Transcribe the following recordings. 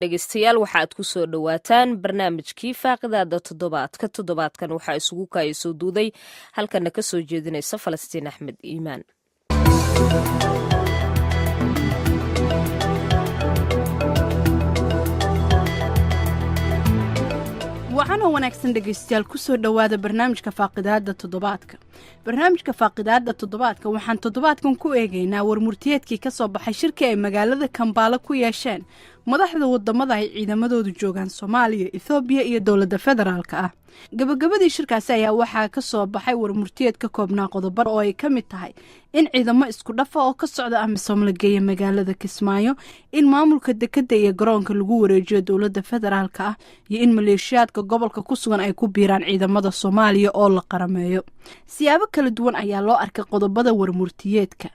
dhegeystayaal waxaad ku soo dhowaataan barnaamijkii faaqidaada toddobaadkan waxaa isugu kaaya soo duuday halkana ka soo jeedinaysa Falastiin Axmed Iimaan. waxaana wanaagsan dhegeystayaal ku soo dhowaada barnaamijka faaqidaada toddobaadka. barnaamijka faaqidaada toddobaadka waxaan toddobaadkan ku eegaynaa warmurtiyeedkii ka soo baxay shirkii ay magaalada Kampala ku yeesheen madaxda wadamada ay ciidamadoodu joogaan Soomaaliya, Itoobiya iyo dowladda federaalka ah. gabagabadii shirkaasi ayaa waxaa ka soo baxay warmurtiyeed ka koobnaa qodobo oo ay ka mid tahay in ciidamo isku dhafa oo ka socda AMISOM la geeyo magaalada Kismaayo, in maamulka dekedda iyo garoonka lagu wareejiyo dowladda federaalka ah, iyo in maleeshiyaadka gobolka ku sugan ay ku biiraan ciidamada Soomaaliya oo la qarameeyo. siyaabo kala duwan ayaa loo arkay qodobada warmurtiyeedka,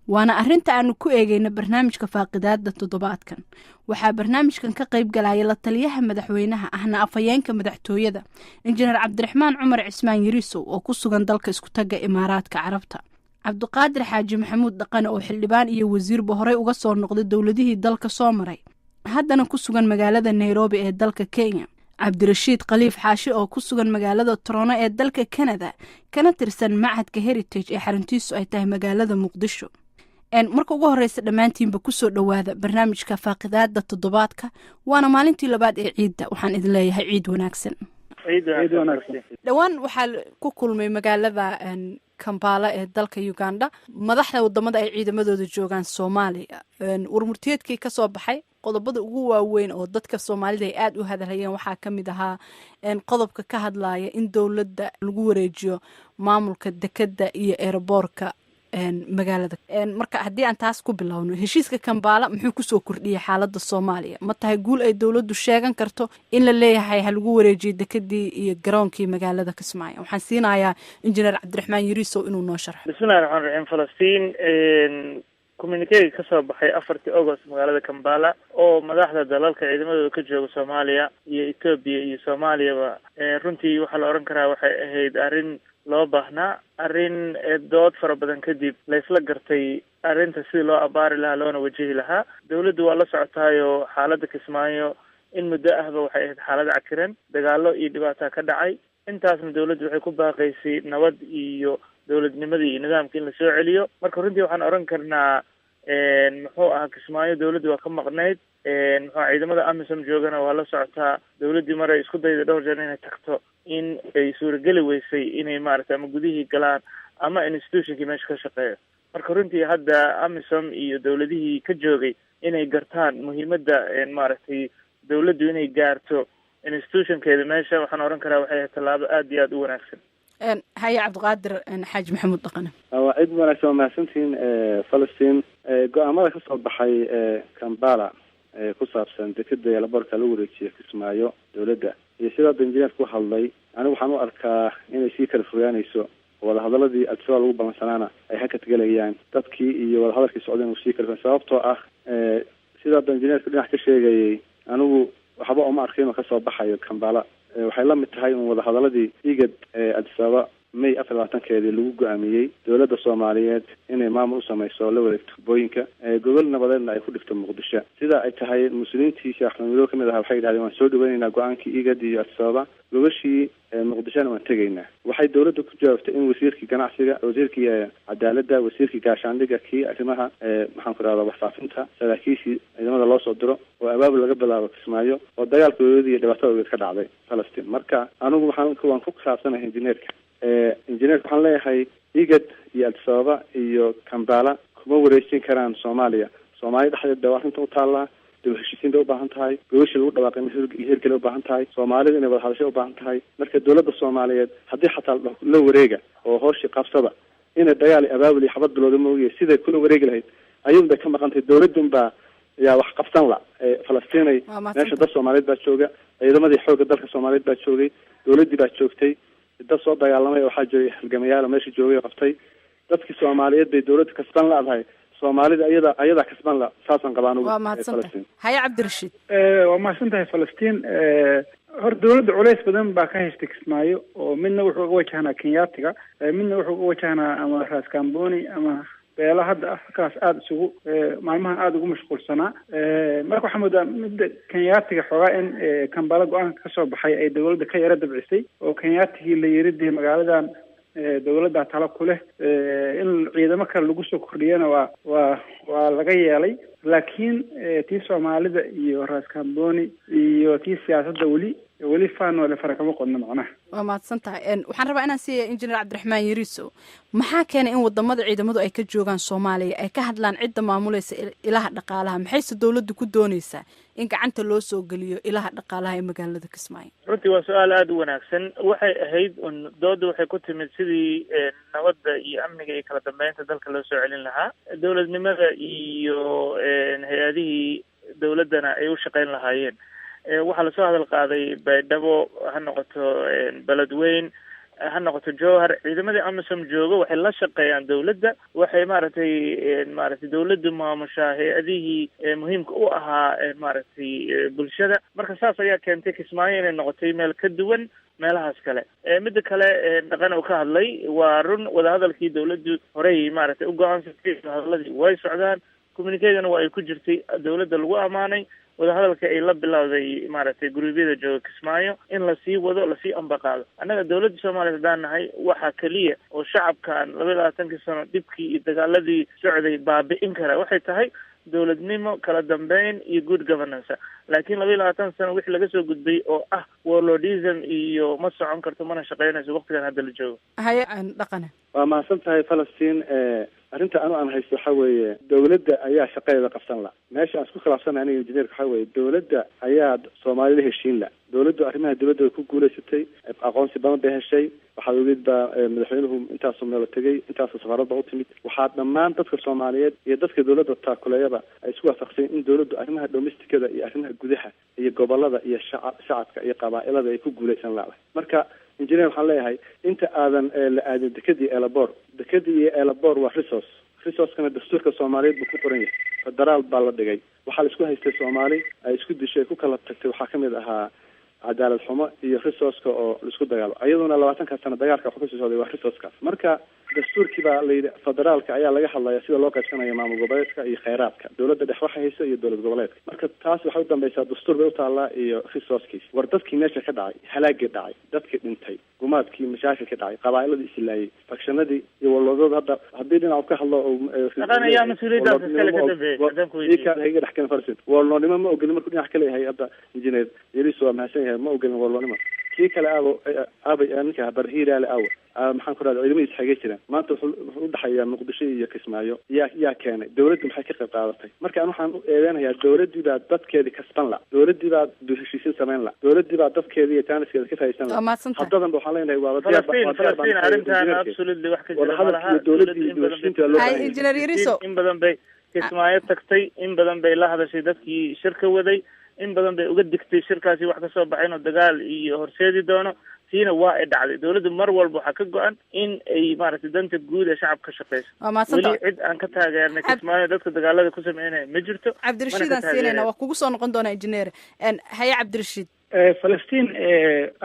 waana arrinta aanu ku eegayna barnaamijka faaqidaada toddobaadkan. waxaa barnaamijkan ka qayb galaya la taliyaha madaxweynaha ahna afhayeenka madaxtooyada injineer cabdiraxmaan cumar cismaan yariisow oo ku sugan dalka isku taga Imaaraadka Carabta, cabdiqaadir xaaji maxamuud dhaqane oo xildhibaan iyo wasiirba horey uga soo noqday dowladihii dalka soo maray, haddana ku sugan magaalada Nairobi ee dalka Kenya, cabdirashiid khaliif xaashi oo ku sugan magaalada Toronto ee dalka Canada kana tirsan macadka Heritage ee xaruntiisu ay tahay magaalada Muqdisho. marka ugu horeysa dhammaantiinba ku soo dhowaada barnaamijka faaqidaada toddobaadka, waana maalintii labaad ee ciidda. waxaan idin leeyahay ciid wanaagsan. dhowaan waxaa ku kulmay magaalada Kampala ee dalka Uganda madaxda wadamada ay ciidamadooda joogaan Soomaaliya. warmurtiyeedkii ka soo baxay qodobada ugu waaweyn oo dadka Soomaalida ay aad u hadalhayeen waxaa ka mid ahaa qodobka ka hadlaya in dowladda lagu wareejiyo maamulka dekedda iyo airportka magaalada. marka haddii aan taas ku bilowno, heshiiska Kampala muxuu ku soo kordhiyay xaaladda Soomaaliya? ma tahay guul ay dowladdu sheegan karto in la leeyahay ha lagu wareejiyo dekedii iyo garoonkii magaalada Kismaayo? waxaan siinayaa injineer cabdiraxmaan yariisow inuu noo sharxo. bismillahi raxmaani raxiim. Falastiin, communique ka soo baxay 4 August magaalada Kampala oo madaxda dalalka ciidamadooda ka jooga Soomaaliya iyo Itoobiya iyo Soomaaliyaba runtii waxaa la oran karaa waxay ahayd arrin loo baahnaa, arrin dood fara badan kadib la isla gartay arrinta sidii loo abaari lahaa loona wajihi lahaa. dowladdu waa la socotaayo xaaladda Kismaayo in muddo ahba waxay ahayd xaalad cakiran, dagaalo iyo dhibaato ka dhacay. intaasna dowladdu waxay ku baaqaysay nabad iyo dowladnimadii iyo nidaamka in la soo celiyo. marka runtii waxaan oran karnaa muxuu ahaa Kismaayo dowladdu waa ka maqnayd. ciidamada AMISOM joogana waa la socotaa. dowladdii mar ay isku dayday dhowr jeer inay tagto in ay suurageli weysay inay maaragtay ama gudihii galaan ama institutionkii meesha ka shaqeeyo. marka runtii hadda AMISOM iyo dowladihii ka joogay inay gartaan muhiimadda maaragtay dowladdu inay gaarto institutionkeeda meesha, waxaan oran karaa waxay ahayd tallaabo aad iyo aad u wanaagsan. haye cabdiqaadir xaaji maxamuud dhaqane. waa cid wanaagsan oo mahadsantihiin Falastiin. go-aamada ka soo baxay Kampala ku saabsan dekedda iyo laborka lagu wareejiyo Kismaayo dowladda iyo sidaa injineerku ku hadlay, anigu waxaan u arkaa inay sii kala fogaanayso wadahadaladii al-shabaab lagu balansanaana ay halka tagalayaan dadkii iyo wadahadalkii socdeen uu sii kala sababtoo ah sidaa injineerku dhinac ka sheegayay, anigu waxba uma arkin oo ka soo baxayo Kampala. waxay la mid tahay in wadahadaladii IGAD Addis Ababa May 24-keedii lagu go-aamiyey dowladda Soomaaliyeed inay maamul u samayso la wareegto booyinka gobol nabadeedna ay ku dhigto Muqdisho. sida ay tahay muslimiintii Sheekh Axmed kamid ah waxay yidhahdeen waan soo dhaweynaynaa go-aankii IGAD iyo Addis Ababa, gobashii Muqdishona waan tegaynaa. waxay dowladdu ku jawaabtay in wasiirkii ganacsiga, wasiirkii cadaaladda, wasiirkii gaashaandhigga, kii arrimaha maxaan ku rahdaa waxfaafinta, saraakiishii ciidamada loo soo diro oo abaabul laga bilaabo Kismaayo oo dagaalkooda iyo dhibaatadooda ka dhacday Falastiin. marka anigu waan ku khilaafsanahay injineerka. injineerka waxaan leeyahay IGAD iyo Addis Ababa iyo Kampala kuma wareejin karaan Soomaaliya. Soomaaliya dhexdeeda waa arrinta u taallaa, dib u heshiisiinta u baahan tahay, gobashii lagu dhawaaqay hirgeli u baahan tahay, Soomaalida inay wada hadasho u baahan tahay. marka dowladda Soomaaliyeed haddii xataa la wareega oo hooshii qabsada inay dagaal iyo abaabul iyo xabad bilowda moogiye siday kula wareegi lahayd ayuun bay ka maqan tahay. dowladun baa yaa wax qabsan la Falastiinay meesha dad Soomaaliyeed baa jooga, ciidamadii xoogga dalka Soomaaliyeed baa joogay, dowladdii baa joogtay, dad soo dagaalamay waxaa joogay halgamayaal meesha joogay qabtay. dadkii Soomaaliyeed bay dowladda kasban laadahay, Soomaalida ayada kasban la saasan qabaan ugu. waa mahadsantahay. haye cabdirashiid. waa mahadsantahay Falastiin. hor dowladda culays badan baa ka haystay Kismaayo oo midna wuxuu uga wajahnaa Kenyaatiga, midna wuxuu uga wajahnaa ama Ras Kamboni ama beela hadda afrikaas aada isugu maalmahan aada ugu mashquulsanaa marka waxaa moodaa midda kenyaatiga xoogaa in Kampala go-aanka kasoo baxay ay dawladda ka yara dabcisay oo kenyaatigii la yiri dee magaaladan dawladda talo ku leh in ciidamo kale lagu soo kordhiyana waa laga yeelay laakiin tii Soomaalida iyo Ras Kamboni iyo tii siyaasadda weli faanole fara kama qodno macnaha waa mahadsantahay waxaan rabaa inaan siiya injineer cabdiraxmaan yariiso maxaa keenay in wadamada ciidamadu ay ka joogaan Soomaaliya ay ka hadlaan cidda maamulaysa ilaha dhaqaalaha maxayse dawladdu ku doonaysaa in gacanta loo soo geliyo ilaha dhaqaalaha ee magaalada Kismaayo runtii waa su-aal aada u wanaagsan waxay ahayd dooda waxay ku timid sidii nabadda iyo amniga iyo kala dambeynta dalka loo soo celin lahaa dawladnimada iyo hay-adihii dawladdana ay u shaqayn lahaayeen waxaa lasoo hadal qaaday baydhabo ha noqoto beledweyn ha noqoto jowhar ciidamadii amisom joogo waxay la shaqeeyaan dawladda waxay maaragtay dawladdu maamushaa hay-adihii muhiimka u ahaa maaragtay bulshada marka saas ayaa keentay Kismaayo inay noqotay meel ka duwan meelahaas kale midda kale dhaqan uu ka hadlay waa run wadahadalkii dawladdu horey maaragtay u go-aansatay wadahadaladii way socdaan communiquegana waa ay ku jirtay dawladda lagu amaanay wadahadalka ay la bilowday maaragtay guruubyada jooga Kismaayo in lasii wado lasii ambaqaado annaga dawladda Soomaaliya haddaan nahay waxaa keliya oo shacabkan 22 sano dhibkii iyo dagaaladii socday baabi'in kara waxay tahay dawladnimo kala dambeyn iyo good governance laakiin 22 sano wixii laga soo gudbay oo ah warlordism iyo ma socon karto mana shaqeynayso waqtigan hadda la joogo haye aan dhaqana waa mahadsantahay Falastiin arrinta aan haysto waxa weeye dawladda ayaa shaqadeeda qabsan la meesha aan isku khilaafsanahay aniga injineerka waxa weeye dawladda ayaa Soomaalida heshiin la dawladdu arrimaha dibadda ku guuleysatay aqoonsi badan bay heshay waxaa ogid baa madaxweynuhu intaasoo meel tagay intaasoo safarada u timid waxaa dhammaan dadka Soomaaliyeed iyo dadka dawladda taakuleeyaba ay isku waafaqsan in dawladdu arrimaha domesticada iyo arrimaha gudaha iyo gobolada iyo shacabka iyo qabaa'ilada ay ku guuleysan lahayd marka injineer waxaan leeyahay inta aadan la aadin dekadii elabor waa resource-kana dastuurka Soomaaliyeed buu ku qoran yahay federaal baa la dhigay waxaa la isku haystay Soomaali ay isku dishay ku kala tagtay waxaa kamid ahaa cadaalad xumo iyo resource-ka oo la isku dagaalo ayaduna 20 sano dagaalka wuxuu ku socday waa resource-kaas marka dastuurkii baa la yidhi federaalka ayaa laga hadlaya sida loo qaybsanayo maamul goboleedka iyo kheyraadka dawladda dhex waxa hayso iyo dawlad goboleedka marka taas waxay u dambaysaa dastuur bay u taallaa iyo resourcekiis war dadkii meesha ka dhacay halaagii dhacay dadkii dhintay gumaadkii mashaakil ka dhacay qabaa'iladii islaayay fakshanadii iyo walwadooda hadda haddii dhinac ka hadlo ayaa mas-uuliyaddaas iskale ka dambeeyay warloonimo ma ogolin markuu dhinac ka leeyahay hadda injineer yariiso waa mahadsan yahay ma ogolin warloonimo kii kale aabay ninka barhiiraale maxaan ku raadin ciidamadiisa xagee jiraan maanta wuxuu u dhaxayaa Muqdisho iyo Kismaayo yaa keenay dawladdu maxay ka qayb qaadatay marka waxaan u eedeynayaa dawladdii baa dadkeedii kasban la dawladdii baa heshiisiin samayn la dawladdii baa dadkeedii iyo taaniskeeda ka faa'iideysan la haddadan waxaan leenahay waa arrintan absolutely wax ka jira malaha injineer Yariiso in badan bay Kismaayo tagtay in badan bay la hadashay dadkii shirka waday in badan bay uga digtay shirkaasi wax ka soo baxayn oo dagaal iyo horseedi doono tiina waa ay dhacday dawladdu mar walba waxaa ka go-an in ay maaragtay danta guud ee shacabka ka shaqeyso weli cid aan ka taageernay Kismaayo dadka dagaalada ku sameynaya ma jirto Cabdirashiid aan siinayna waa kugu soo noqon doonaa injineer haye Cabdirashiid Falastiin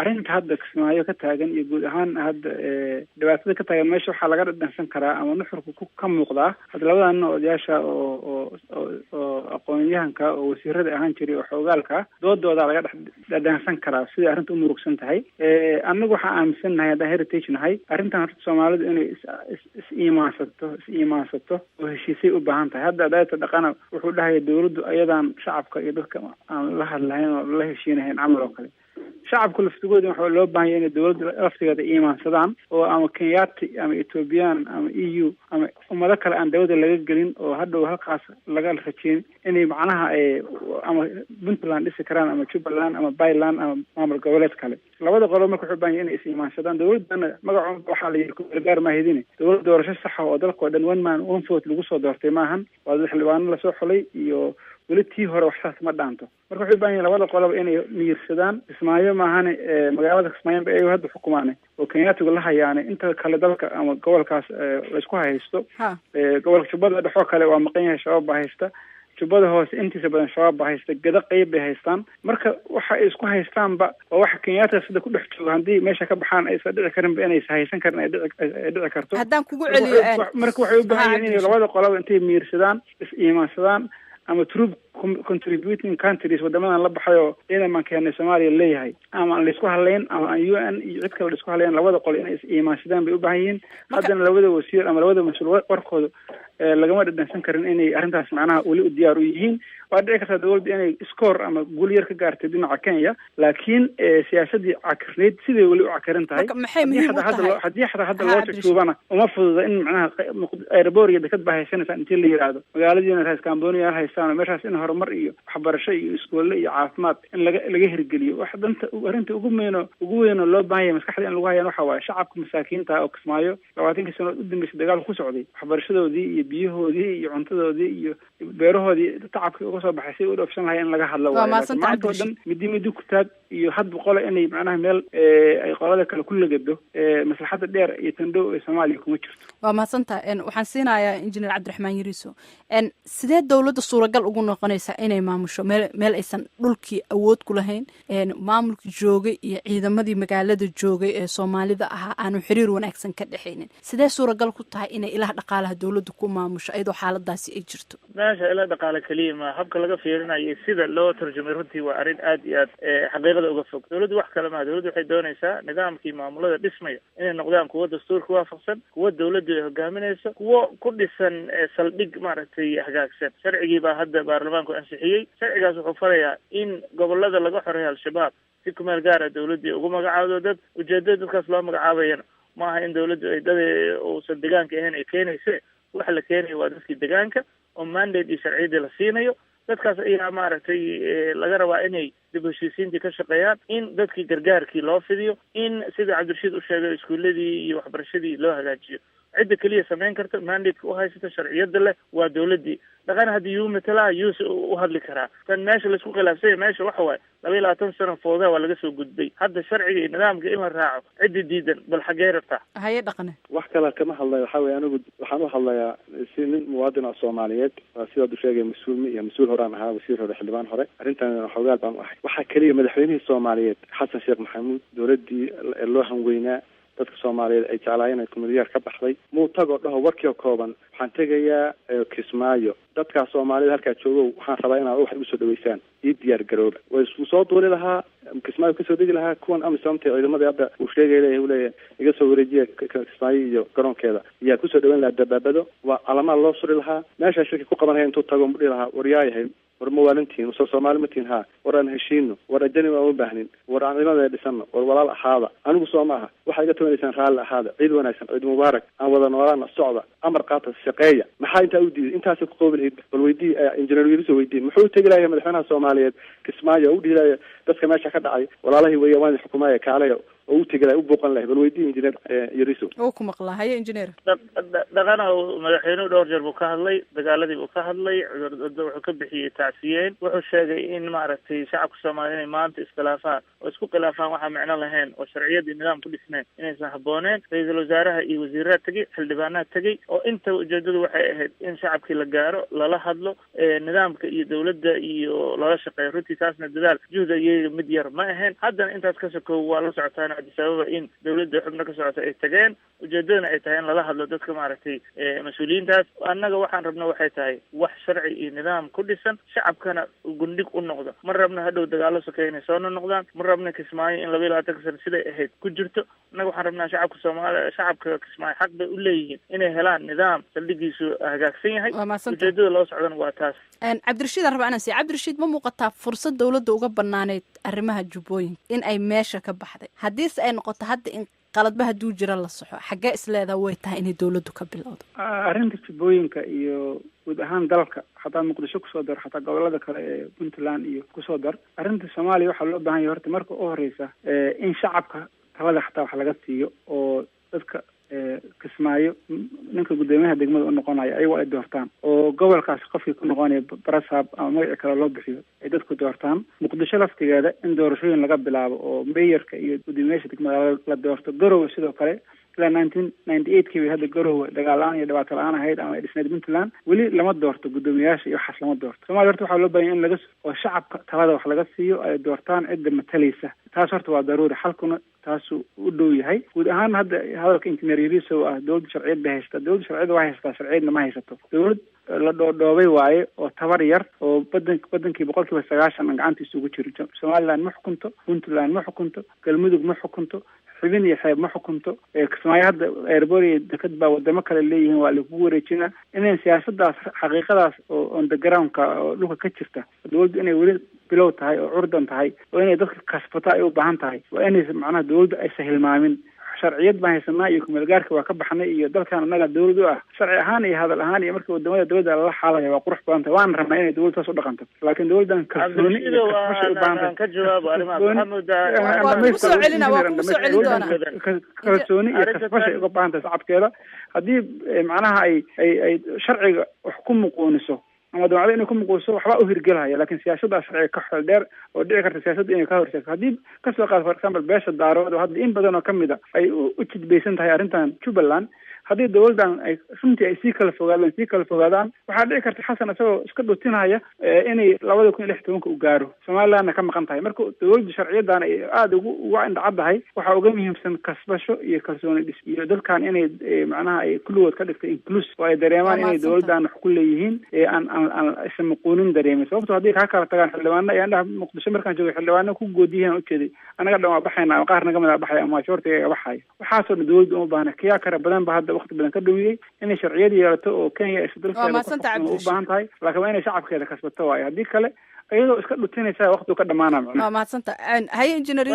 arrinta hadda Kismaayo ka taagan iyo guud ahaan hadda dhibaatada ka taagan meesha waxaa laga dhadhansan karaa ama nuxurka ka muuqdaa hadda labadan odayaasha oo aqoon-yahanka oo wasiirada ahaan jiray oo xoogaalka doodooda laga dhadhansan karaa sidai arrinta u murugsan tahay annagu waxaan aaminsannahay haddaan heritage nahay arrintan horta Soomaalidu inay is iimaansato oo heshiisay u baahan tahay hadda dayta dhaqana wuxuu dhahaya dawladdu ayadaan shacabka iyo dadka aan la hadlahayn oo la heshiinahayn camal oo kale shacabku laftigooda waxaa loo baahan yahay inay dawladda laftigeeda iimaansadaan oo ama Kenyaati ama Ethiopian ama EU ama ummado kale aan dawladda laga gelin oo hadhow halkaas laga rajeyn inay macnaha ama Puntland dhisi karaan ama Jubaland ama Bayland ama maamul goboleed kale labada qolo marka wuxuu baahan yahay inay is iimaansadaan dawladana magacooda waxaa la yiri gargaar ma hedin dawladda doorasho sax ah oo dalka oo dhan one man one vote lagu soo doortay maahan waa xildhibaano la soo xulay iyo weli tii hore waxsaas ma dhaanto marka wuxuu baahan yahay labada qoloba inay miyirsadaan Kismaayo maahane magaalada Kismaayo ay hadda xukumaan oo Kenyaatigu la hayaane inta kale dalka ama gobolkaas la isku haysto gobolka Jubbada dhexoo kale waa maqan yahay shabaab haysta jubbada hoose intiisa badan shabaab ba haysta, gada qeyb bay haystaan. Marka waxa ay isku haystaanba waa waxa Kenyatta sida ku dhex jooga haddii meesha ka baxaan aysan dhici karinba inaysan haysan karin ay dhici karto. haddaan kugu celiyo marka waxay u baahan yihiin inay labada qoloba intay miirsadaan is-iimaansadaan ama troop contributing countries wadamadan la baxayo ciidaman keenay Soomaaliya leeyahay ama aan la isku haleyn ama aan UN iyo cid kale la isku haleyn labada qol inay is-iimaansadaan bay u baahan yihiin. haddana labada wasiir ama labada mas'uul warkooda lagama dhadhansan karin inay arrintaas macnaha weli u diyaar u yihiin. waa dhici kartaa dawladda inay score ama guul yar ka gaartay dhinaca Kenya, laakiin siyaasadii cakirneyd sidee weli u cakiran tahay. haddii hadda loo tuubana uma fududa in macnaha airport iyo dekad bahaysanaysa intii la yiraahdo magaaladiina raas Cambodia haystaan meeshaas in horumar iyo waxbarasho iyo iskoole iyo caafimaad in laga hirgeliyo. wax danta arrinta ugu weyn loo baahan yahay maskaxda in lagu hayaan waxa waaye shacabka masaakiinta oo Kismaayo 20 sano u dambeysay dagaal ku socday, waxbarashadoodii iyo biyahoodii iyo cuntadoodii iyo beerahoodii tacabka soo baxay si uu dhofsan lahayn in laga hadlo. maanta dhan midi ku taag iyo had boqol inay macnaha meel ay qolada kale ku lagado maslaxada dheer iyo tandho ee Soomaaliya kuma jirto. waa maasanta waxaan siinayaa injineer Cabdiraxmaan Yariiso sidee dawladda suuragal ugu noqonaysa inay maamusho meel aysan dhulkii awood ku lahayn, maamulka joogay iyo ciidamadii magaalada joogay ee Soomaalida ahaa aanu xiriir wanaagsan ka dhaxaynin? sidee suuragal ku tahay inay ilaha dhaqaalaha dawladda ku maamusho iyadoo xaaladaasi ay jirto? meesha ilaha dhaqaale kaliya ma habka laga fiirinayo sida loo tarjumay runtii waa arrin aad iyo aad xaqiiqada uga fog. dawladdu wax kale ma dawladdu waxay doonaysaa nidaamkii maamulada dhismaya inay noqdaan kuwa dastuurka waafaqsan, kuwa dawladdu ay hogaaminayso, kuwa ku dhisan saldhig maaragtay hagaagsan. sharcigii baa hadda baarlamaanku ansixiyey. sharcigaas wuxuu farayaa in gobolada laga xoreeyo al-shabaab si ku meel gaara dawladdu ugu magacaawdo dad. ujeedada dadkaas loo magacaabayana maaha in dawladdu ay dad uusan deegaanka ahayn ay keenayse. waxa la keenayo waa dadkii deegaanka oo mandate iyo sharciyadii la siinayo. dadkaas ayaa maaragtay laga rabaa inay dib u heshiisiintii ka shaqeeyaan, in dadkii gargaarkii loo fidiyo, in sida Cabdirashiid u sheegay iskuuladii iyo waxbarashadii loo hagaajiyo. cidda kaliya samayn karta mandate-ka u haysata sharciyada leh waa dawladdii. dhaqan haddii yuu matalaa yuuse u hadli karaa. kan meesha laisku khilaafsanya meesha waxa waaye 22 sano foodaa waa laga soo gudbay. hadda sharciga iyo nidaamka in la raaco ciddi diidan bal xaggee rabtaa? haye dhaqane wax kale kama hadlayo. waxa weeye anigu waxaan u hadlayaa si nin muwaadin oo Soomaaliyeed sidaad u sheegay mas-uul horaan ahaa, wasiir hore, xildhibaan hore. arrintan xogaal baan u ahay. waxaa kaliya madaxweynihii Soomaaliyeed Xasan Sheekh Maxamuud dawladdii loo hanweynaa dadka Soomaaliyeed ay jeclaayeen kumadiyaar ka baxday muu tago dhaho warkii kooban waxaan tegayaa Kismaayo. dadka Soomaalida halka joogo waxaan rabaa inaad wax u soo dhaweysaan ii diyaar garooba. way soo dooli lahaa Kismaayo ka soo degi lahaa kuwan amisoomta ciidamada hadda uu sheegay iga soo wareejiya Kismaayo iyo garoonkeeda ayaa ku soo dhaweyn lahaa dabaabado. waa calaamad loo suri lahaa meesha shirki ku qabanaya intuu tago mudhi lahaa waryahay war mawaalintiin Soomaali matiin ha war aan heshiino war ajani waa u baahnin war aan ciidamada dhisano war walaal ahaada. anigu Soomaha waxa iga toonaysaan raali ahaada ciid wanaagsan ciid mubaarak aan wada noolaana socda amar qaata shaqeeya. maxaa inta u diiday intaas ku qoobil bal weydii injineer Yariiso weydii muxuu tagi lahayaa madaxweynaha Soomaaliyeed Kismaayo u dhigay dadka meesha ka dhacay walaalahii weeyaan xukuumadda kaale oo u tagay u booqan lahayd. bal weydii injineer Yariiso oo ku maqlahay injineer dhaqana madaxweynuhu dhowr jeer buu ka hadlay, dagaaladii buu ka hadlay, wuxuu ka bixiyay tacsiyeen. wuxuu sheegay in maaragtay shacabka Soomaaliyeed inay maanta iskhilaafaan oo isku khilaafaan waxa macno lahayn oo sharciyadii nidaam ku dhisneen inaysan habbooneen. ra'iisul wasaaraha iyo wasiirada tagay, xildhibaanada tagay oo inta ujeedadu waxay ahayd in shacabkii la gaaro, lala hadlo, nidaamka iyo dawladda iyo lala shaqeeyo. runtii taasna dadaal juhda iyaga mid yar ma ahayn. haddana intaas ka sokow waa la socotaan Addis Ababa in dawladda xubno ka socota ay tageen. ujeedadana ay tahay in lala hadlo dadka maaragtay mas-uuliyiintaas. annaga waxaan rabna waxay tahay wax sharci iyo nidaam ku dhisan, shacabkana gundhig u noqdo. ma rabna hadhow dagaalo sokeeya inay soo noqdaan, ma rabna Kismaayo in 22 sano siday ahayd ku jirto. annaga waxaan rabnaa shacabka Kismaayo xaq bay u leeyihiin inay helaan nidaam saldhigiisu hagaagsan yahay. ujeedada loo socdana waa taas. Cabdirashiid rabaa inaan Cabdirashiid ma muuqataa fursad dawladda uga banaaneyd arrimaha jubbooyinka in ay meesha ka baxday? haddiise ay noqoto hadda in qaladba hadduu jira la soxo xaggee isleedaa way tahay inay dawladdu ka bilowdo? arrinta jubbooyinka iyo guud ahaan dalka xataa Muqdisho kusoo dar xataa gobolada kale ee Puntland iyo kusoo dar. arrinta Soomaaliya waxaa loo baahan yahay horta marka u horeysa in shacabka talada xataa wax laga siiyo oo dadka Kismaayo ninka gudoomiyaha degmada u noqonaya ayagu ay doortaan oo gobolkaas qofkii ku noqonaya barasaab ama magac kale loo bixiyo ay dadku doortaan. Muqdisho laftigeeda in doorashooyin laga bilaabo oo mayorka iyo gudoomiyaha degmada la doorto. garowe sidoo kale ilaa 1998 bay hadda garowe dagaal la-aan iyo dhibaato la-aan ahayd ama ay dhisnayd puntland weli lama doorto guddoomiyayaasha iyo waxaas lama doorto soomaaliya horta waxaa loo baahanya in laga oo shacabka talada wax laga siiyo ay doortaan cidda matalaysa taas horta waa daruuri xalkuna taasuu u dhow yahay guud ahaan hadda hadalka injineer yariso ah dowladda sharciyad bay haysataa dowladda sharciyada waa haysataa sharciyadna ma haysato dowlad la dhoodhoobay waaye oo tabar yar oo badankii 90% gacantiisa ugu jiro somaliland ma xukunto puntland ma xukunto galmudug ma xukunto xubin iyo xeeb ma xukunto kismaayo hadda airport iyo dekad baa wadamo kale leeyihiin waa lagu wareejinaa inay siyaasadaas xaqiiqadaas oo on the groundka oo dhulka ka jirta dowladdu inay weli bilow tahay oo curdan tahay oo inay dadka kasbato ay u baahan tahay waa inay macnaha dowladdu aysan hilmaamin sharciyad baan haysanaa iyo kumeelgaarka waa ka baxnay iyo dalkan annaga dawlad u ah sharci ahaan iyo hadal ahaan iyo markii wadamada dawladda lala xaalaya waa qurux badan tahay waan rabnaa inay dawladda taas u dhaqanto laakiin dawladdan kalsooni iyo kasbasho u baahan tahay ka jawaabo arrimaha kalsooni iyo kasbasho uga baahan tahay shacabkeeda haddii macnaha ay sharciga wax ku muquuniso ama dawladda inay ku muquuso waxba u hirgelaya laakiin siyaasadda sharciga ka xeel dheer oo dhici karta siyaasadda inay ka horseedo haddii ka soo qaad for example beesha daarood oo hadda in badan oo kamid a ay u jidbaysan tahay arrintan Jubaland haddii dawladdan ay runtii ay sii kala fogaadaan waxaa dhici karta xasan isagoo iska dhutinaya inay 2016 u gaaro Somalilandna ka maqan tahay marka dawladda sharciyadan ay aad ugu indhacadahay waxa uga muhiimsan kasbasho iyo kalsooni dhis iyo dadkan inay macnaha ay kulligood ka dhigtay inclusive oo ay dareemaan inay dawladdan wax ku leeyihiin aan isma quunin dareemay sababtoo haddii ka kala tagaan xildhibaano ayaan dhahay muqdisho markaan joogay xildhibaano ku goodiyeen u jeeday anaga dhan waa baxayna qaar naga mid ah baxay ama shortiga baxay waxaasoo dawladdu uma baahna kiyaa kara badan ba hadda waqti badan ka dhawiyay inay sharciyad yeelato oo Kenya ay dalkeeda u baahan tahay laakiin waa inay shacabkeeda kasbato waayo haddii kale iyadoo iska dhutinaysa waqti ka dhamaana macna waa mahadsanta hay engineer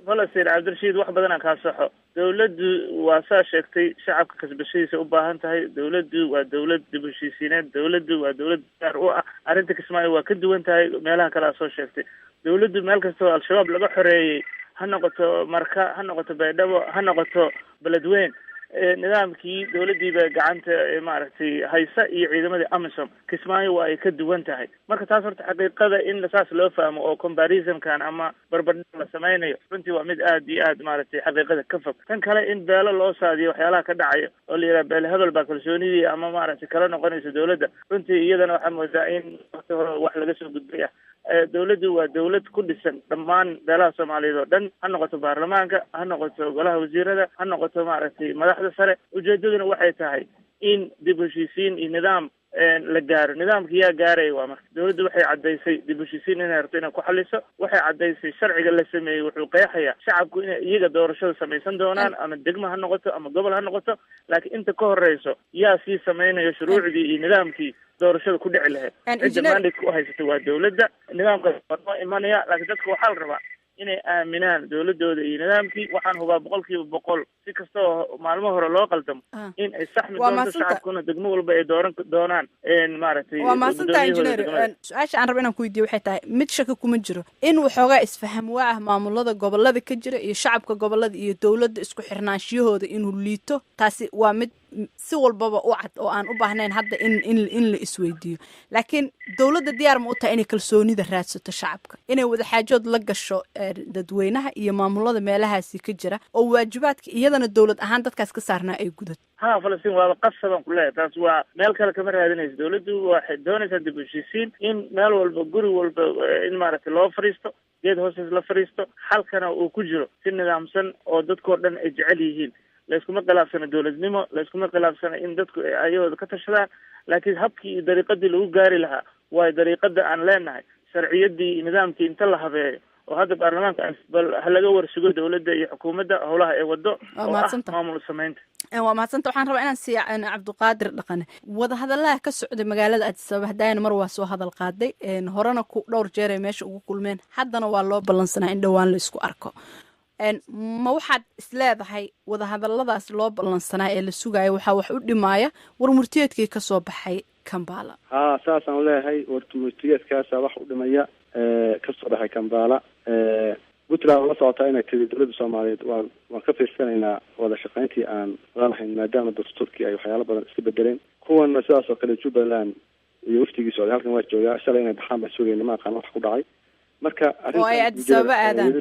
Falastiin Cabdirashiid wax badan aan ka saxo dawladdu waa saa sheegtay shacabka kasbashadiisa u baahan tahay dawladdu waa dawlad dib u heshiisiineed dawladdu waa dawlad gaar u ah arrinta Kismaayo waa ka duwan tahay meelaha kale soo sheegtay dawladdu meel kasta oo al-shabaab laga xoreeyay ha noqoto marka ha noqoto baydhabo ha noqoto beledweyne nidaamkii dawladdiiba gacanta maaragtay haysa iyo ciidamadii AMISOM Kismaayo waa ay ka duwan tahay marka taas horta xaqiiqada in saas loo fahmo oo comparison-kan ama barbardhig la samaynayo runtii waa mid aad iyo aad maaragtay xaqiiqada ka fog tan kale in beelo loo saadiyo waxyaalaha ka dhacayo oo la yidhaha beel hebel baa kalsoonidii ama maaragtay kala noqonaysa dawladda runtii iyadana waxaa moodaa in waqti hore wax laga soo gudbay ah dawladdu waa dawlad ku dhisan dhammaan beelaha Soomaaliyeed oo dhan ha noqoto baarlamaanka ha noqoto golaha wasiirada ha noqoto maaragtay madaxda sare ujeedaduna waxay tahay in dib u heshiisiin iyo nidaam la gaaro nidaamka yaa gaaray waa marka dawladdu waxay cadaysay dib u heshiisiin inay rabto inay ku xaliso waxay cadaysay sharciga la sameeyay wuxuu qeexayaa shacabku inay iyaga doorashada samaysan doonaan ama degmo ha noqoto ama gobol ha noqoto laakiin inta ka horeyso yaa sii samaynayo shuruucdii iyo nidaamkii doorashada ku dhici lahayd cidda mandate ku haysata waa dawladda nidaamkaas waa imanaya laakiin dadka waxaa la rabaa inay aaminaan dawladooda iyo nidaamkii waxaan hubaa 100% si kasta oo maalmo hore loo qaldamo in ay saxmi doonto shacabkuna degmo walba ay dooran doonaan maaragtay waa maasanta engineer su'aasha aan rabo inaan ku weydiiyo waxay tahay mid shaki kuma jiro in waxoogaa isfaham waa ah maamulada gobolada ka jira iyo shacabka gobolada iyo dawladda isku xirnaanshiyahooda inuu liito taasi waa mid si walbaba u cad oo aan u baahnayn hadda in la isweydiiyo laakiin dawladda diyaar ma u tahay inay kalsoonida raadsato shacabka inay wada xaajood la gasho dadweynaha iyo maamulada meelahaasi ka jira oo waajibaadka iyadana dawlad ahaan dadkaas ka saarnaa ay gudato ha Falastiin waa qasaban ku leeyahay taas waa meel kale kama raadinayso dawladdu waxay doonaysaa dib u heshiisiin in meel walba guri walba in maaragtay loo fariisto geed hoostiis la fariisto xalkana uu ku jiro si nidaamsan oo dadkoo dhan ay jecel yihiin layskuma khilaafsana dawladnimo layskuma khilaafsana in dadku ayagooda ka tashadaan laakiin habkii iyo dariiqadii lagu gaari lahaa waa dariiqada aan leenahay sharciyadii iyo nidaamkii inta la habeeyo oo hadda baarlamaanka bal halaga warsugo dawladda iyo xukuumadda howlaha ay wado oo ah maamul samaynta waa mahadsanta waxaan rabaa inaan siiya Cabdiqaadir Dhaqane wadahadalaha ka socday magaalada Addis Ababa hadayna mar waa soo hadal qaaday horena ku dhowr jeer ay meesha ugu kulmeen haddana waa loo ballansanaa in dhawaan la isku arko ma waxaad isleedahay wadahadaladaas loo ballansanaa ee la sugayo waxaa wax u dhimaaya warmurtiyeedkii ka soo baxay Kampala saasaan leeyahay warmurtiyeedkaasa wax u dhimaya ka soo baxay Kampala Puntland la socotaa inay tiri dawladda Soomaaliyeed waan ka fiirsanaynaa wada shaqayntii aan lahayn maadaama dastuurkii ay waxyaalo badan iska bedeleen kuwana sidaas oo kale Jubaland iyo waftigiisa halkan waa joogaa shalay inay baxaan baan sugayna ma aqaan wax ku dhacay marka oo ay Addis Ababa aadaan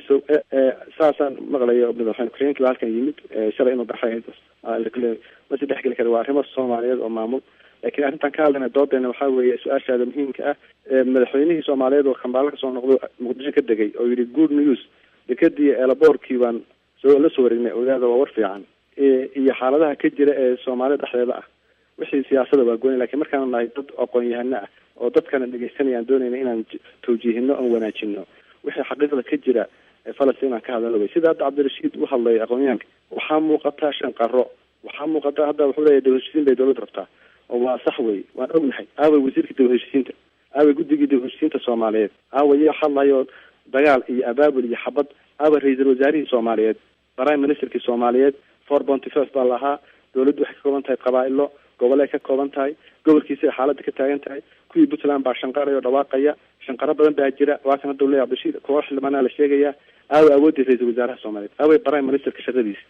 saasaan maqlayo madaxweyne ku-xigeenka halkan yimid shalay inuu baxay ma si dhexgeli kara waa arrimo Soomaaliyeed oo maamul laakiin arrintan ka hadlayna doodeena waxaa weeye su-aashaada muhiimka ah madaxweynihii Soomaaliyeed oo Kampala kasoo noqdo Muqdisho ka degay oo yidhi good news dekadii eelaboorkii baan la soo wareegnay ogaada waa war fiican iyo xaaladaha ka jira ee Soomaalida dhexdeeda ah wixii siyaasada waa gooni laakiin markaan nahay dad aqoon-yahano ah oo dadkana dhegeysanayaan doonayna inaan tawjiihino oo wanaajino wixii xaqiiqada ka jira Falastiin aan ka hadalno sida Cabdirashiid u hadlay aqoon-yahanka waxaa muuqata shanqaro waxaa muuqata hadda wuxuu leeyahay dawladsiin bay dawladda rabtaa oo waa sax wey waan ognahay aaway wasiirka dawladsiinta aaway guddigii dawladsiinta Soomaaliyeed aaway hadlayo dagaal iyo abaabul iyo xabad aaway ra'iisul wasaarihii Soomaaliyeed prime ministerkii Soomaaliyeed 4.5 baa lahaa dawladdu waxay ka kooban tahay qabaa'ilo gobol ay ka kooban tahay gobolkiisa xaaladda ka taagan tahay kuwii Puntland baa shanqarayo dhawaaqaya shanqaro badan baa jira waa kan dawladda Cabdirashiid koox xildhibaanada la sheegaya aaway awoodii ra'iisul wasaaraha Soomaaliyeed aaway prime ministerka shaqadiisa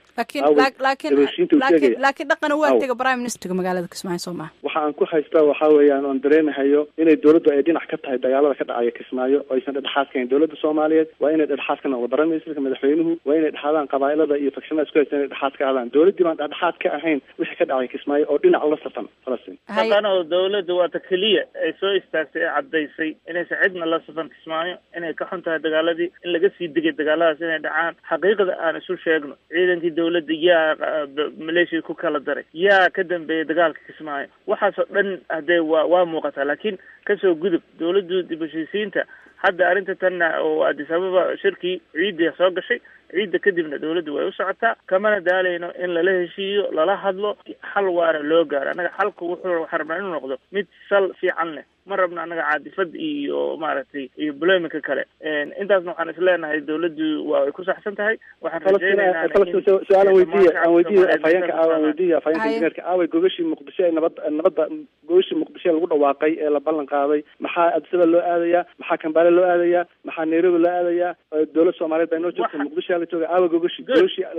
laakiin dhaqan waa taga prime ministerka magaalada Kismaayo Soomaa waxa aan ku haystaa waxa weeyaan oon dareemahayo inay dawladdu ay dhinac ka tahay dagaalada ka dhacaya Kismaayo oo aysan dhexaad ka ahayn dawladda Soomaaliyeed waa inay dhexaad ka noqdo prime ministerka madaxweynuhu waa inay dhexaadaan qabaa'ilada iyo fakshanaha isku haystaan inay dhexaad ka ahaadaan dawladdii baan dhexaad ka ahayn wixii ka dhacay Kismaayo oo dhinac la safan Falastiin dhaqanada dawladda waa ta kaliya ay soo istaagtay ee caddaysay inaysan cidna la safan Kismaayo inay ka xun tahay dagaaladii in laga sii digay dagaaladaas inay dhacaan xaqiiqada aan isu sheegno ciidankii dawladda yaa maleeshiya ku kala daray yaa ka dambeeyay dagaalka Kismaayo waxaasoo dhan hadee waa muuqataa laakiin kasoo gudub dawladdu dib u heshiisiinta hadda arrinta tan oo Addis Ababa shirkii ciidda soo gashay ciidda kadibna dawladdu way u socotaa kamana daalayno in lala heshiiyo lala hadlo xal waara loo gaaro anaga xalku wuxuu rabnaa inuu noqdo mid sal fiican leh ma rabna anaga caadifad iyo maaragtay iyo bulooyinka kale intaasna waxaan isleenahay dawladdu waa ay ku saxsan tahay waxaan rajaynaynaa su'aalan weydiiyo afayeenka injineerka aaway gogashii Muqdisho ee nabadda gogashii Muqdisho lagu dhawaaqay ee la ballan qaaday maxaa Addis Ababa loo aadayaa maxaa Kampala loo aadayaa maxaa Nairobi loo aadayaa dawladda Soomaaliyeed bay noo joogtay Muqdisho la jooga aaway gogashi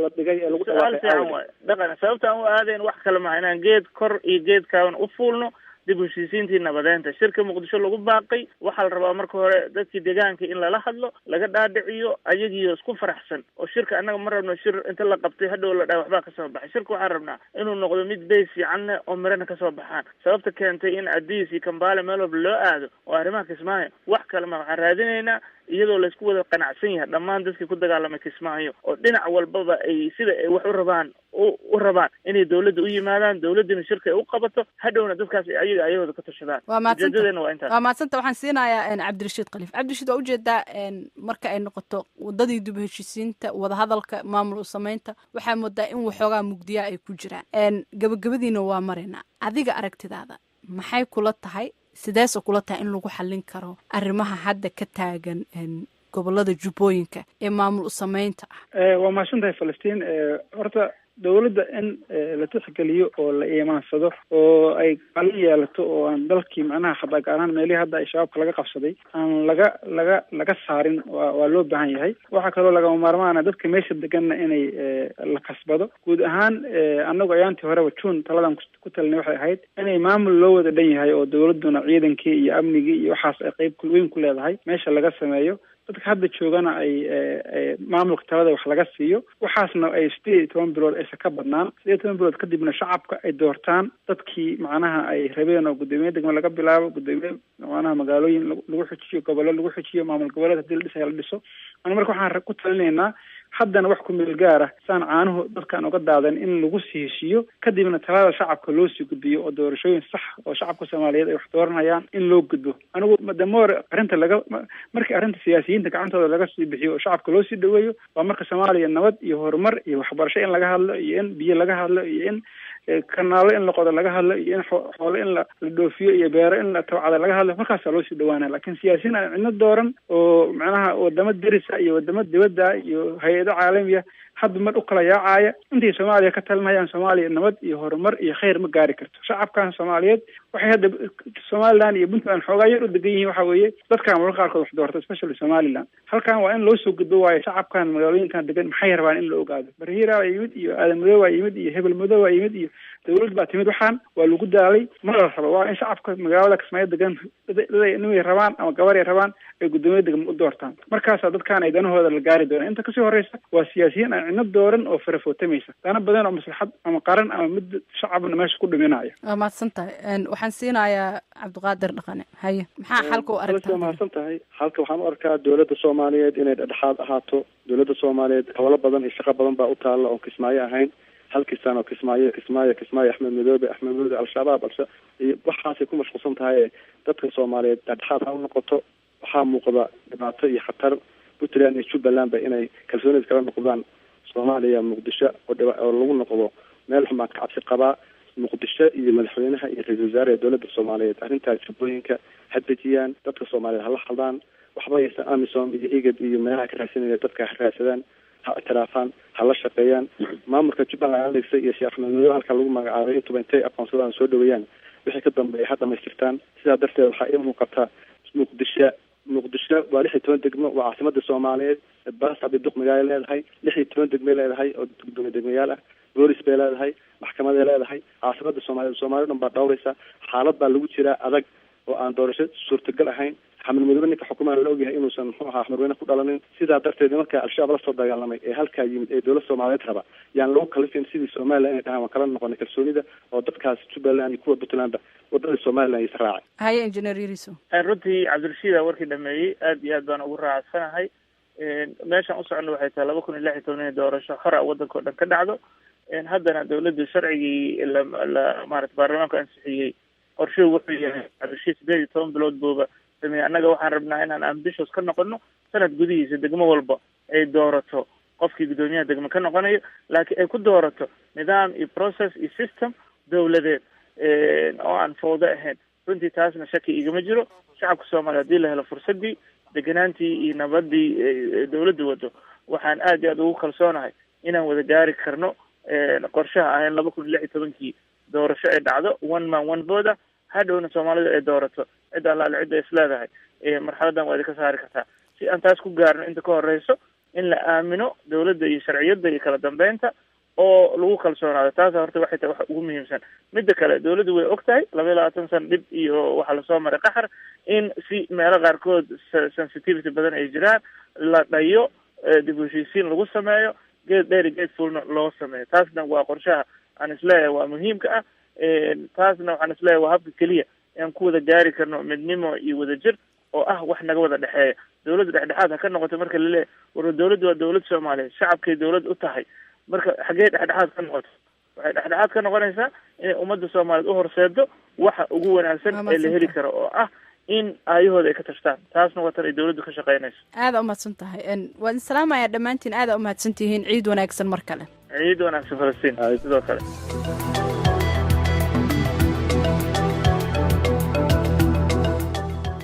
la dhigay ee lagu dhawaaqay dhaqan sababta aan u aadayn wax kale ma inaan geed kor iyo geed kaaban u fuulno dib u heshiisiintii nabadeynta shirka Muqdisho lagu baaqay waxaa la rabaa marka hore dadkii deegaanka in lala hadlo laga dhaadhiciyo ayagiyo isku faraxsan oo shirka annaga ma rabno shir inta la qabtay hadhow la dhahay waxbaa kasoo baxay shirka waxaan rabnaa inuu noqdo mid beys fiican leh oo mirana kasoo baxaan sababta keentay in Addis iyo Kampala meel walba loo aado oo arrimaha Kismaayo wax kale ma waxaan raadinaynaa iyadoo la isku wada qanacsan yahay dhammaan dadkii ku dagaalamay Kismaayo oo dhinac walbaba ay sida ay wax u rabaan inay dawladda u yimaadaan dawladduna shirka ay u qabato hadhowna dadkaas ayaga ayagooda ka tashadaan ujeedadeena waa intaas waa maadsanta waxaan siinayaa Cabdirashiid Khaliif Cabdirashiid waa ujeedaa marka ay noqoto wadadii dib u heshiisiinta wadahadalka maamul u samaynta waxaa moodaa in waxoogaa mugdiya ay ku jiraan gabagabadiina waa marina adiga aragtidaada maxay kula tahay sidaas oo kula tahay in lagu xallin karo arrimaha hadda ka taagan gobolada jubbooyinka ee maamul u samaynta ah waa mahadsantahay Falastiin horta dawladda in la tixgeliyo oo la iimaansado oo ay qalin yeelato oo aan dalkii macnaha khadaq ahaan meelihii hadda ay shabaabka laga qabsaday aan laga saarin waa loo baahan yahay waxaa kaloo lagama maarmaana dadka meesha deganna inay la kasbado guud ahaan annagu ayaantii horeba June taladan ku talinay waxay ahayd inay maamul loo wada dhan yahay oo dawladduna ciidankii iyo amnigii iyo waxaas ay qayb weyn ku leedahay meesha laga sameeyo dadka hadda joogana ay maamulka talada wax laga siiyo waxaasna ay 18 bilood aysa ka badnaan 18 bilood kadibna shacabka ay doortaan dadkii macnaha ay rabeen oo gudoomiye degmo laga bilaabo gudoomiye macnaha magaalooyin lagu xujiyo gobollo lagu xujiyo maamul goboleed hadii la dhisayo la dhiso ana marka waxaan ku talinaynaa haddana wax ku meel gaar ah saan caanuhu dadkaan uga daadan in lagu sii heshiiyo kadibna talada shacabka loo sii gudbiyo oo doorashooyin sax oo shacabka Soomaaliyeed ay wax dooranayaan in loo gudbo anigu madamoor arrinta markii arrinta siyaasiyiinta gacantooda laga sii bixiyo oo shacabka loo sii dhaweeyo waa marka Soomaaliya nabad iyo horumar iyo waxbarasho in laga hadlo iyo in biyo laga hadlo iyo in kanaalo in la qodo laga hadlo iyo in xoolo in la dhoofiyo iyo beero in la tawcada laga hadlo markaas loo sii dhawaana laakiin siyaasiyiin aan cidna dooran oo macnaha wadamo dirisa iyo wadamo dibadda iyo hay'ado caalamiya hadda mar u kala yaacaya intay soomaaliya ka talinayaan soomaaliya nabad iyo horumar iyo khayr ma gaari karto. shacabkan soomaaliyeed waxay hadda somaliland iyo puntland xoogaa yar u degan yihiin waxa weeye dadkan mararka qaarkood wax doorta especially somaliland. halkan waa in loo soo gudbo waayo shacabkan magaalooyinkan degan maxay rabaan in la ogaado. barihiira waa yimid iyo aadan madow waa yimid iyo hebel madow waa yimid iyo dawlad baa timid, waxaan waa lagu daalay ma la rabo. waa in shacabka magaalada Kismaayo degan inay rabaan ama gabar ay rabaan ay guddoomiye degmo u doortaan, markaasaa dadkaan ay danahooda la gaari doonaan. inta kasii horeysa waa siyaasiyiin aan cidna dooran oo farafootamaysa dana badan oo maslaxad ama qaran ama mid shacabna meesha ku dhiminaya. waa mahadsan tahay. waxaan siinayaa cabdiqaadir dhaqane. haye maxaa xalka u aragtaa? waa mahadsan tahay. halka waxaan u arkaa dowladda soomaaliyeed inay dhexdhexaad ahaato. dowladda soomaaliyeed howlo badan iyo shaqo badan baa u taalla oon Kismaayo ahayn. halkiisaan oo Kismaayo Axmed Madoobe al-shabaab iyo waxaasay ku mashquulsan tahay. dadka soomaaliyeed dhexdhexaad ha u noqoto. waxaa muuqda dhibaato iyo khatar puntland iyo jubbaland ba inay kalsoonida kala noqdaan soomaaliya muqdisho oo lagu noqdo meel xumaan ka cabsi qabaa. muqdisho iyo madaxweynaha iyo ra-iisul wasaare ee dowladda soomaaliyeed arrintaas jubbooyinka ha dejiyaan. dadka soomaaliyeed hala hadlaan. waxba aysan amisom iyo igad iyo meelaha ka raadsanaya dadka ha raadsadaan, ha itiraafaan, hala shaqeeyaan. maamulka jubbaland alegsa iyo sheekh axmed madow halka lagu magacaabay intuba intay aqoonsadaan soo dhaweeyaan wixii ka dambeeya ha dhamaystirtaan. sidaa darteed waxaa ii muuqataa muqdisho waa 16 degmo, waa caasimada soomaaliyeed. baas cabdiduq magaalo leedahay, 16 degmo leedahay oo gudoomiye degmayaal ah. boolis bay leedahay, maxkamaday leedahay. caasimada soomaaliya dhan baa dhowraysa. xaalad baa lagu jiraa adag oo aan doorasho suurtagal ahayn. xamed madoobe ninka xukuumaha la ogyahay inuusan muxuu ahaa madaxweyne ku dhalanin. sidaa darteed markaa al-shabaab la soo dagaalamay ee halkaa yimid ee dowladda soomaaliyeed raba yaan lagu kalifin sidii somaliland inay dhahaan waan kala noqonay kalsoonida oo dadkaas jubbaland iyo kuwa puntlandba wadada somaliland is raacay. haye engineer Yariso. runtii cabdirashiida warkii dhameeyey aad iyo aad baan ugu raacsanahay. meeshaan u socono waxay tahay 2016 doorasho hora waddanka oo dhan ka dhacdo. haddana dawladdu sharcigii la maarata baarlamaanku ansixiyey qorshuhu wuxuu yahay cabdirashiid 18 bilood buuba sameeyay. annaga waxaan rabnaa inaan ambitious ka noqono sanad gudihiisa degmo walba ay doorato qofkii guddoomiyaha degmo ka noqonayo, laakiin ay ku doorato nidaam iyo process iyo system dawladeed oo aan fawdo ahayn. runtii taasna shaki igama jiro. shacabka soomaaliya haddii la helo fursadii deganaantii iyo nabadii dawladda wado, waxaan aad iyo aad ugu kalsoonahay inaan wada gaari karno qorshaha ahayn 2016 doorasho ay dhacdo one man one vote. hadhowna soomaalida ay doorato cid allaale cidda isleedahay marxaladan waa idinka saari kartaa. si aan taas ku gaarno inta ka horeyso in la aamino dawladda iyo sharciyadda iyo kala dambeynta oo lagu kalsoonaado. taas horta waxay tahay wax ugu muhiimsan. midda kale dawladdu way og tahay 22 sano dhib iyo waxa lasoo maray qaxar in si meelo qaarkood sensitivity badan ay jiraan la dhayo dib u heshiisiin lagu sameeyo geed dheer geed fulna loo sameeyo. taasna waa qorshaha aan isleeyahay waa muhiimka ah. taasna waxaan isleeyahay waa habka keliya aan ku wada gaari karno midnimo iyo wadajir oo ah wax naga wada dhexeeya. dawladda dhexdhexaad ha ka noqoto marka laleeyahay war dawladdu waa dawlad soomaaliyeed, shacabkay dawlad u tahay. marka xaggee dhexdhexaad ka noqoto? waxay dhexdhexaad ka noqonaysaa inay ummadda soomaaliyeed u horseedo waxa ugu wanaagsan ee la heli karo oo ah in aayahooda ay ka tashtaan. taasna waa tan ay dawladdu ka shaqeynayso. aada umahadsan tahay. waan salaamayaa dhammaantiin. aada umahadsan tihiin. ciid wanaagsan mar kale. ciid wanaagsan Falastiin. sidoo kale.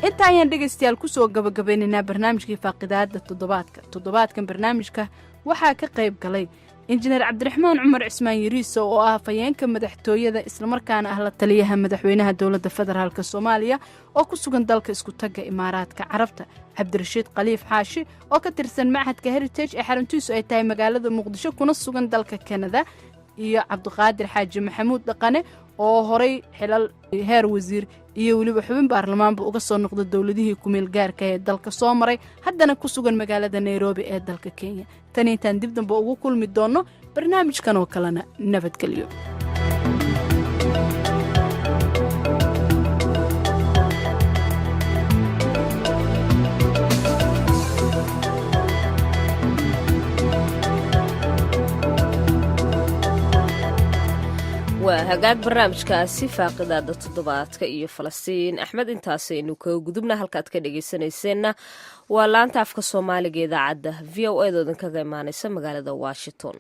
inta ayaan dhegaystayaal kusoo gabagabeynaynaa barnaamijkii faaqidaada toddobaadkan barnaamijka waxaa ka qayb galay injineer cabdiraxmaan cumar cismaan yariiso oo ah afhayeenka madaxtooyada islamarkaana ah la taliyaha madaxweynaha dowladda federaalk soomaaliya oo ku sugan dalka isku tagga imaaraadka carabta. cabdirashiid khaliif xaashi oo ka tirsan machadka heritage ee xaruntiisu ay tahay magaalada muqdisho kuna sugan dalka kanada, iyo cabdiqaadir xaaji maxamuud dhaqane oo horay xilal heer wasiir iyo weliba xubin baarlamaanba uga soo noqda dowladihii ku-meel gaarka ee dalka soo maray, haddana ku sugan magaalada nairobi ee dalka kenya. tan intaan dib dambe ugu kulmi doonno barnaamijkan oo kalena nabadgelyo. waa hagaag barnaamijkaasi faaqidaada toddobaadka iyo Falastiin Axmed. intaasaynu kaga gudubna. halkaad ka dhegaysanayseena waa laanta afka soomaaliga idaacadda VOA doodan kaga imaanaysa magaalada Washington.